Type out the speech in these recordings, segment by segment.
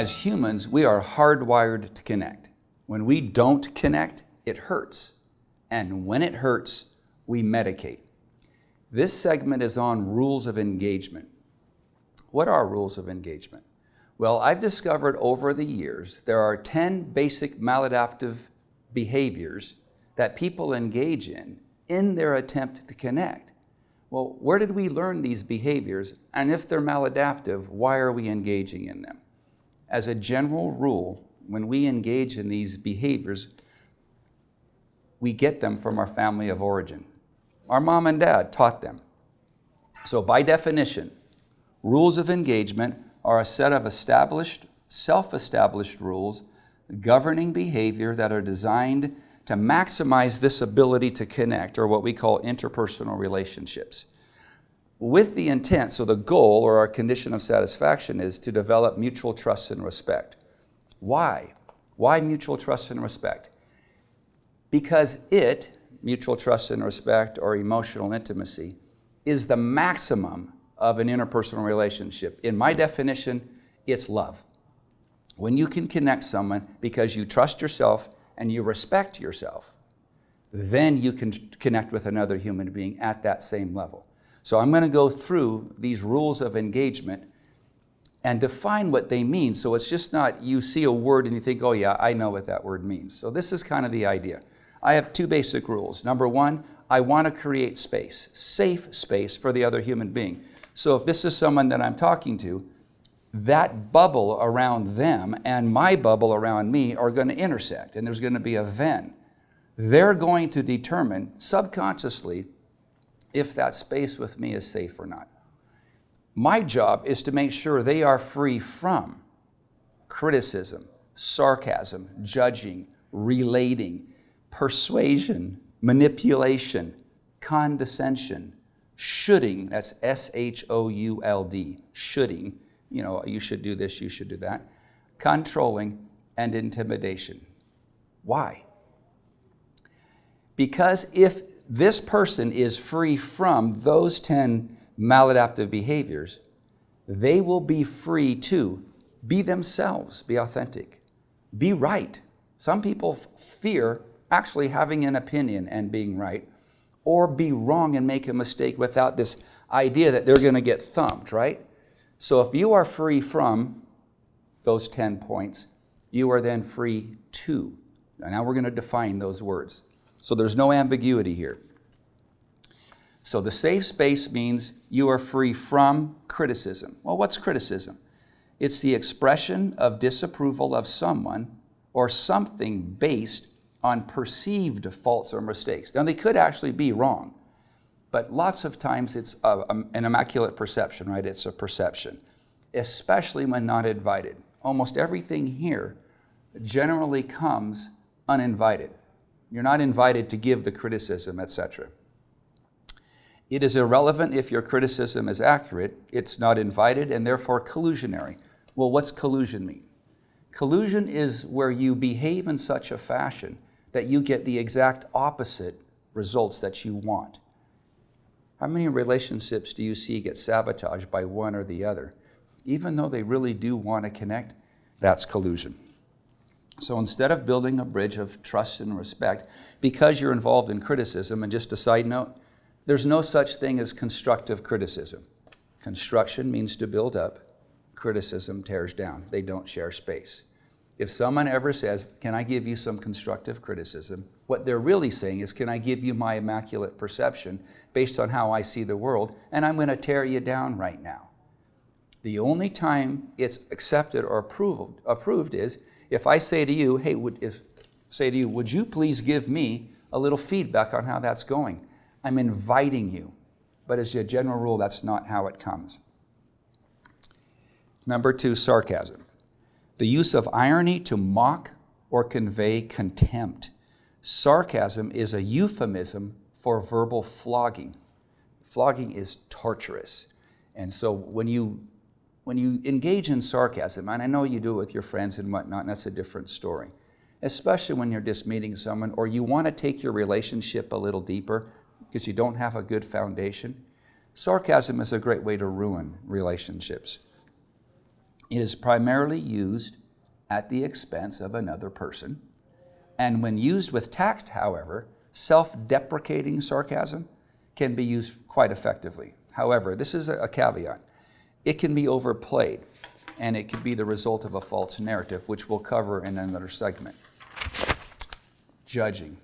as humans, we are hardwired to connect. When we don't connect, it hurts. And when it hurts, we medicate. This segment is on rules of engagement. What are rules of engagement? Well, I've discovered over the years there are 10 basic maladaptive behaviors that people engage in their attempt to connect. Well, where did we learn these behaviors? And if they're maladaptive, why are we engaging in them? As a general rule, when we engage in these behaviors, we get them from our family of origin. Our mom and dad taught them. So by definition, rules of engagement are a set of established, self-established rules governing behavior that are designed to maximize this ability to connect, or what we call interpersonal relationships. With the intent, so the goal or our condition of satisfaction is to develop mutual trust and respect. Why? Why mutual trust and respect? Because mutual trust and respect or emotional intimacy, is the maximum of an interpersonal relationship. In my definition, it's love. When you can connect someone because you trust yourself and you respect yourself, then you can connect with another human being at that same level. So I'm going to go through these rules of engagement and define what they mean. So it's just not you see a word and you think, oh yeah, I know what that word means. So this is kind of the idea. I have 2 basic rules. Number 1, I want to create space, safe space for the other human being. So if this is someone that I'm talking to, that bubble around them and my bubble around me are going to intersect, and there's going to be a then. They're going to determine subconsciously if that space with me is safe or not. My job is to make sure they are free from criticism, sarcasm, judging, relating, persuasion, manipulation, condescension, shoulding, that's S-H-O-U-L-D, shoulding, you should do this, you should do that, controlling, and intimidation. Why? Because if this person is free from those 10 maladaptive behaviors, they will be free to be themselves, be authentic, be right. Some people fear actually having an opinion and being right, or be wrong and make a mistake without this idea that they're going to get thumped, right? So if you are free from those 10 points, you are then free to. Now we're going to define those words. So there's no ambiguity here. So the safe space means you are free from criticism. Well, what's criticism? It's the expression of disapproval of someone or something based on perceived faults or mistakes. Now they could actually be wrong, but lots of times it's an immaculate perception, right? It's a perception, especially when not invited. Almost everything here generally comes uninvited. You're not invited to give the criticism, etc. It is irrelevant if your criticism is accurate. It's not invited and therefore collusionary. Well, what's collusion mean? Collusion is where you behave in such a fashion that you get the exact opposite results that you want. How many relationships do you see get sabotaged by one or the other? Even though they really do want to connect, that's collusion. So instead of building a bridge of trust and respect, because you're involved in criticism, and just a side note, there's no such thing as constructive criticism. Construction means to build up, criticism tears down. They don't share space. If someone ever says, can I give you some constructive criticism? What they're really saying is, can I give you my immaculate perception based on how I see the world, and I'm going to tear you down right now. The only time it's accepted or approved is if I say to you, hey, would you please give me a little feedback on how that's going? I'm inviting you. But as a general rule, that's not how it comes. Number 2, sarcasm. The use of irony to mock or convey contempt. Sarcasm is a euphemism for verbal flogging. Flogging is torturous. And so when you engage in sarcasm, and I know you do it with your friends and whatnot, and that's a different story, especially when you're just meeting someone or you want to take your relationship a little deeper because you don't have a good foundation, sarcasm is a great way to ruin relationships. It is primarily used at the expense of another person. And when used with tact, however, self-deprecating sarcasm can be used quite effectively. However, this is a caveat. It can be overplayed, and it can be the result of a false narrative, which we'll cover in another segment. Judging.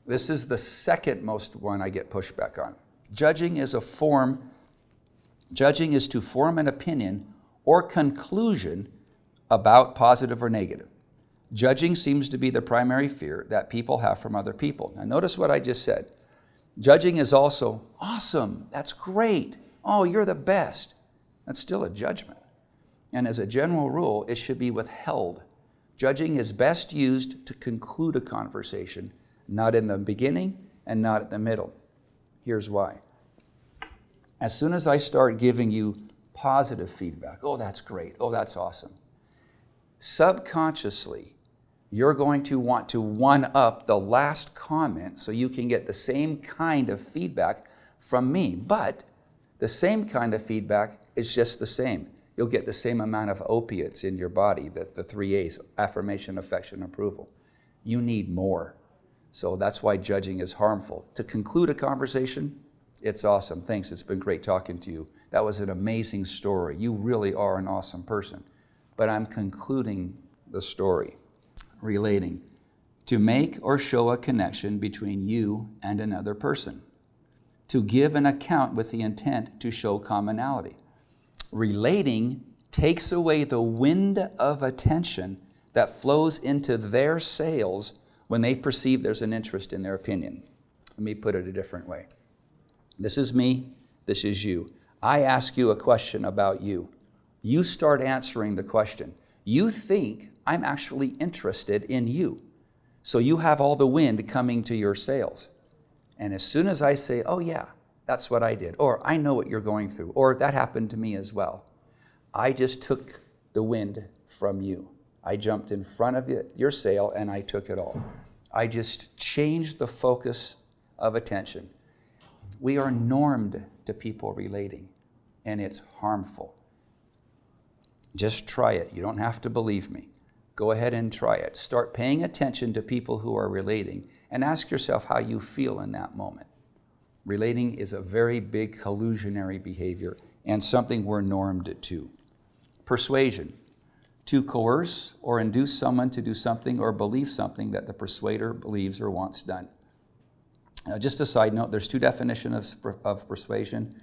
This is the second most one I get pushback on. Judging is to form an opinion or conclusion about positive or negative. Judging seems to be the primary fear that people have from other people. Now notice what I just said. Judging is also, awesome, that's great, oh, you're the best. That's still a judgment. And as a general rule, it should be withheld. Judging is best used to conclude a conversation, not in the beginning and not at the middle. Here's why. As soon as I start giving you positive feedback, oh, that's great, oh, that's awesome, subconsciously, you're going to want to one-up the last comment so you can get the same kind of feedback from me. But the same kind of feedback is just the same. You'll get the same amount of opiates in your body, the 3 A's, affirmation, affection, approval. You need more. So that's why judging is harmful. To conclude a conversation, it's awesome. Thanks, it's been great talking to you. That was an amazing story. You really are an awesome person. But I'm concluding the story. Relating. To make or show a connection between you and another person. To give an account with the intent to show commonality. Relating takes away the wind of attention that flows into their sails when they perceive there's an interest in their opinion. Let me put it a different way. This is me, this is you. I ask you a question about you. You start answering the question. You think I'm actually interested in you. So you have all the wind coming to your sails. And as soon as I say, oh yeah, that's what I did, or I know what you're going through, or that happened to me as well, I just took the wind from you. I jumped in front of your sail and I took it all. I just changed the focus of attention. We are normed to people relating, and it's harmful. Just try it. You don't have to believe me. Go ahead and try it. Start paying attention to people who are relating and ask yourself how you feel in that moment. Relating is a very big collusionary behavior and something we're normed to. Persuasion. To coerce or induce someone to do something or believe something that the persuader believes or wants done. Now, just a side note, there's two definitions of persuasion.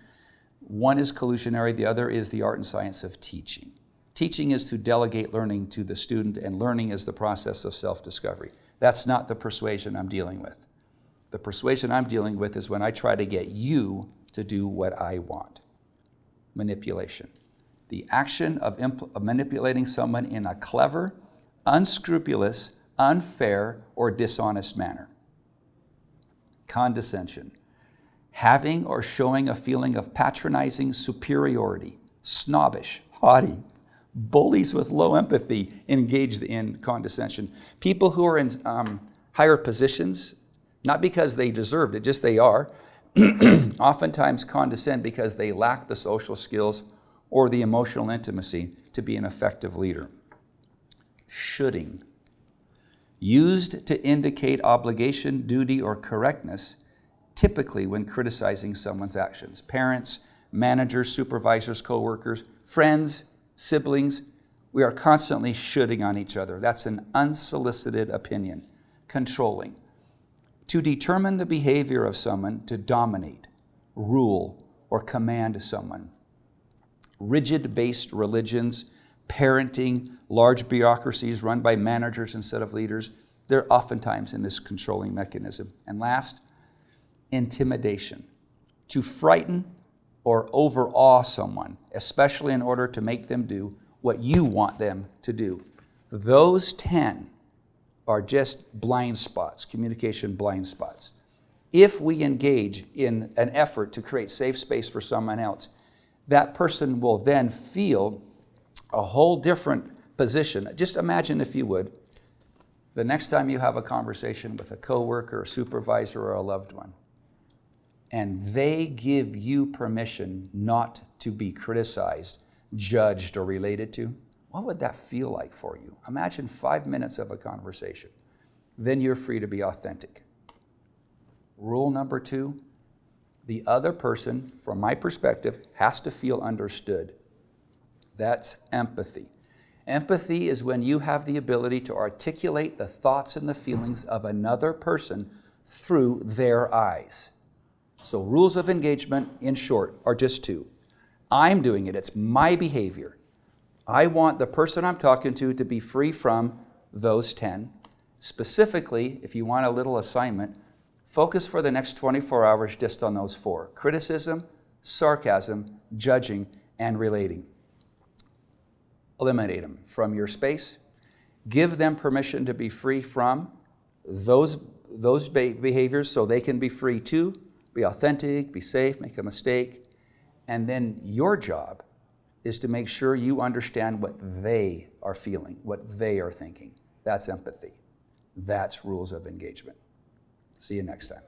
One is collusionary, the other is the art and science of teaching. Teaching is to delegate learning to the student, and learning is the process of self-discovery. That's not the persuasion I'm dealing with. The persuasion I'm dealing with is when I try to get you to do what I want. Manipulation. The action of manipulating someone in a clever, unscrupulous, unfair, or dishonest manner. Condescension. Having or showing a feeling of patronizing superiority, snobbish, haughty, bullies with low empathy engaged in condescension. People who are in higher positions, not because they deserved it, just they are, oftentimes condescend because they lack the social skills or the emotional intimacy to be an effective leader. Shoulding. Used to indicate obligation, duty, or correctness, typically when criticizing someone's actions. Parents, managers, supervisors, co-workers, friends, siblings, we are constantly shoulding on each other. That's an unsolicited opinion. Controlling. To determine the behavior of someone to dominate, rule, or command someone. Rigid-based religions, parenting, large bureaucracies run by managers instead of leaders, they're oftentimes in this controlling mechanism. And last, intimidation. To frighten or overawe someone, especially in order to make them do what you want them to do. Those 10 are just blind spots, communication blind spots. If we engage in an effort to create safe space for someone else, that person will then feel a whole different position. Just imagine, if you would, the next time you have a conversation with a coworker, a supervisor, or a loved one, and they give you permission not to be criticized, judged, or related to? What would that feel like for you? Imagine 5 minutes of a conversation. Then you're free to be authentic. Rule number 2, the other person, from my perspective, has to feel understood. That's empathy. Empathy is when you have the ability to articulate the thoughts and the feelings of another person through their eyes. So rules of engagement, in short, are just 2. I'm doing it. It's my behavior. I want the person I'm talking to be free from those 10. Specifically, if you want a little assignment, focus for the next 24 hours just on those 4. Criticism, sarcasm, judging, and relating. Eliminate them from your space. Give them permission to be free from those behaviors so they can be free to be authentic, be safe, make a mistake. And then your job is to make sure you understand what they are feeling, what they are thinking. That's empathy. That's rules of engagement. See you next time.